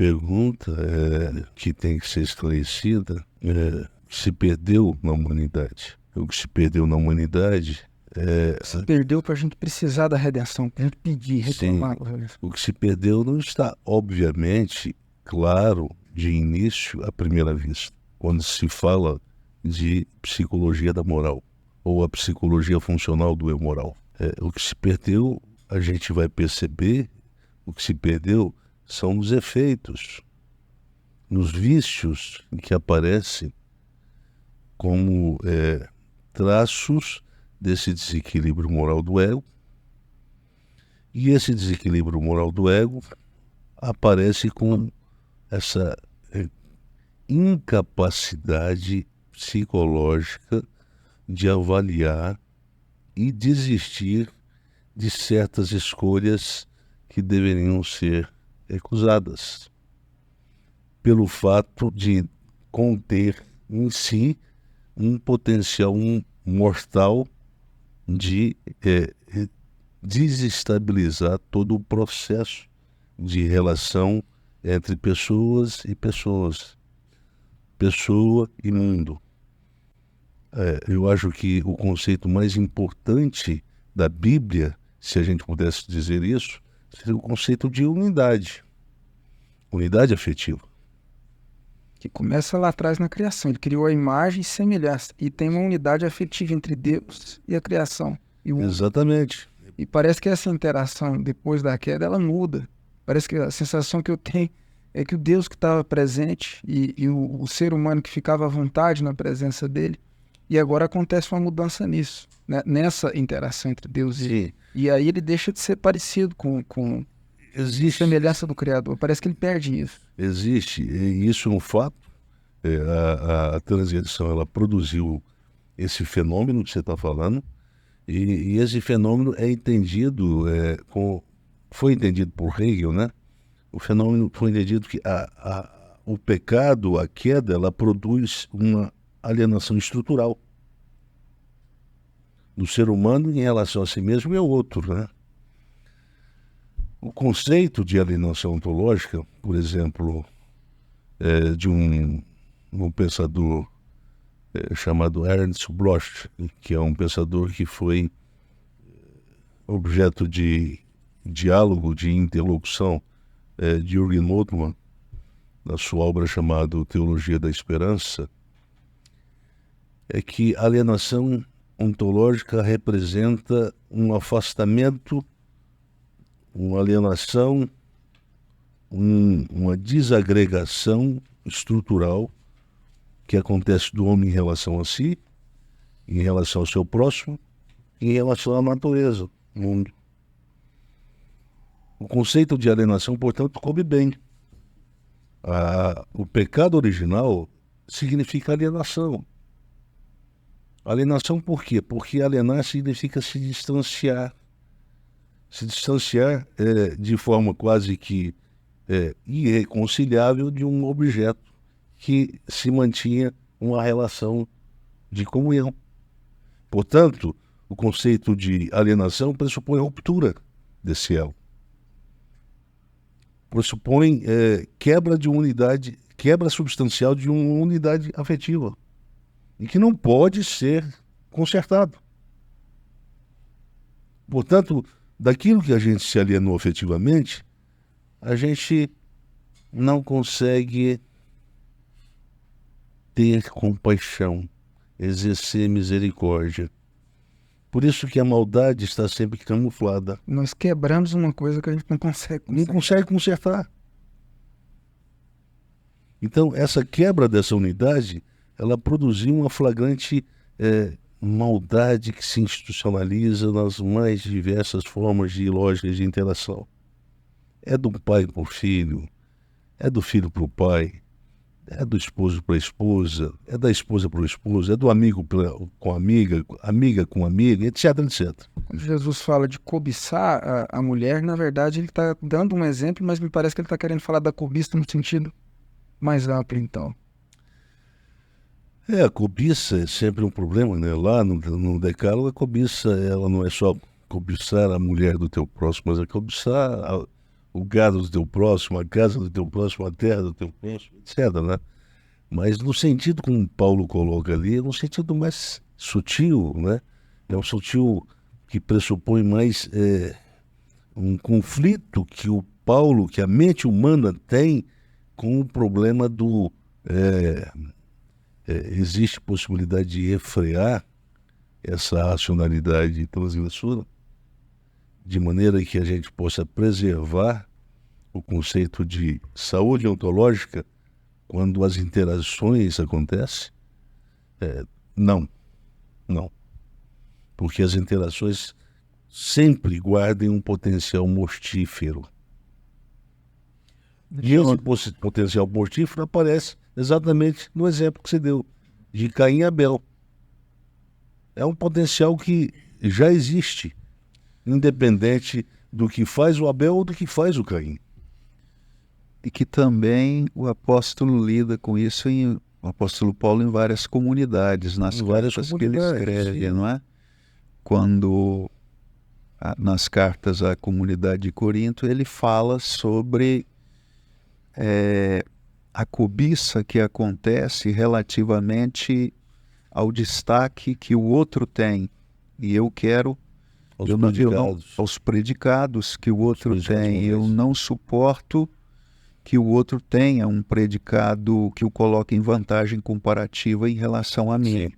pergunta que tem que ser esclarecida se perdeu na humanidade. O que se perdeu na humanidade Se perdeu para a gente precisar da redenção, para a gente pedir, reclamar. o que se perdeu não está, obviamente, claro de início à primeira vista, quando se fala de psicologia da moral ou a psicologia funcional do eu moral. O que se perdeu, a gente vai perceber, o que se perdeu são os efeitos, nos vícios que aparecem como traços desse desequilíbrio moral do ego. E esse desequilíbrio moral do ego aparece com essa incapacidade psicológica de avaliar e desistir de certas escolhas que deveriam ser recusadas, pelo fato de conter em si um potencial mortal de desestabilizar todo o processo de relação entre pessoas e pessoas, pessoa e mundo. Eu acho que o conceito mais importante da Bíblia, se a gente pudesse dizer isso, seria o conceito de unidade afetiva. Que começa lá atrás na criação. Ele criou a imagem e semelhança. E tem uma unidade afetiva entre Deus e a criação. Exatamente. E parece que essa interação, depois da queda, ela muda. Parece que a sensação que eu tenho é que o Deus que estava presente e o ser humano que ficava à vontade na presença dele, e agora acontece uma mudança nisso, né? Nessa interação entre Deus e aí ele deixa de ser parecido com a semelhança do Criador. Parece que ele perde isso. Existe, e isso é um fato. A transgressão, ela produziu esse fenômeno que você está falando, e esse fenômeno é entendido, foi entendido por Hegel, né? O fenômeno foi entendido que o pecado, a queda, ela produz uma alienação estrutural do ser humano em relação a si mesmo e ao outro, né? O conceito de alienação ontológica, por exemplo, de um pensador chamado Ernst Bloch, que é um pensador que foi objeto de diálogo, de interlocução de Jürgen Moltmann, na sua obra chamada Teologia da Esperança, é que a alienação ontológica representa um afastamento, uma alienação, uma desagregação estrutural que acontece do homem em relação a si, em relação ao seu próximo, em relação à natureza, ao mundo. O conceito de alienação, portanto, coube bem. O pecado original significa alienação. Alienação por quê? Porque alienar significa se distanciar. Se distanciar de forma quase que irreconciliável de um objeto que se mantinha uma relação de comunhão. Portanto, o conceito de alienação pressupõe a ruptura desse elo. Pressupõe quebra de unidade, quebra substancial de uma unidade afetiva e que não pode ser consertado. Portanto, daquilo que a gente se alienou afetivamente, a gente não consegue ter compaixão, exercer misericórdia. Por isso que a maldade está sempre camuflada. Nós quebramos uma coisa que a gente não consegue consertar. Não consegue consertar. Então, essa quebra dessa unidade, ela produziu uma flagrante maldade que se institucionaliza nas mais diversas formas de lógicas de interação. É do pai para o filho, é do filho para o pai, é do esposo para a esposa, é da esposa para o esposo, é do amigo com amiga, amiga com amiga, etc, etc. Quando Jesus fala de cobiçar a mulher, na verdade ele está dando um exemplo, mas me parece que ele está querendo falar da cobiça no sentido mais amplo, então. A cobiça é sempre um problema, né? Lá no Decálogo, a cobiça, ela não é só cobiçar a mulher do teu próximo, mas é cobiçar o gado do teu próximo, a casa do teu próximo, a terra do teu próximo, etc., né? Mas no sentido como Paulo coloca ali, é um sentido mais sutil, né? É um sutil que pressupõe mais um conflito que o Paulo, que a mente humana tem com o problema do... existe possibilidade de refrear essa racionalidade transgressora, de maneira que a gente possa preservar o conceito de saúde ontológica quando as interações acontecem? Não, não. Porque as interações sempre guardem um potencial mortífero. E esse potencial mortífero aparece exatamente no exemplo que você deu, de Caim e Abel. É um potencial que já existe, independente do que faz o Abel ou do que faz o Caim. E que também o apóstolo lida com isso, o apóstolo Paulo, em várias comunidades, nas cartas que ele escreve, sim, não é? Quando, nas cartas à comunidade de Corinto, ele fala sobre a cobiça que acontece relativamente ao destaque que o outro tem. E eu quero... aos predicados que o outro tem. Eu não suporto que o outro tenha um predicado que o coloque em vantagem comparativa em relação a mim. Sim.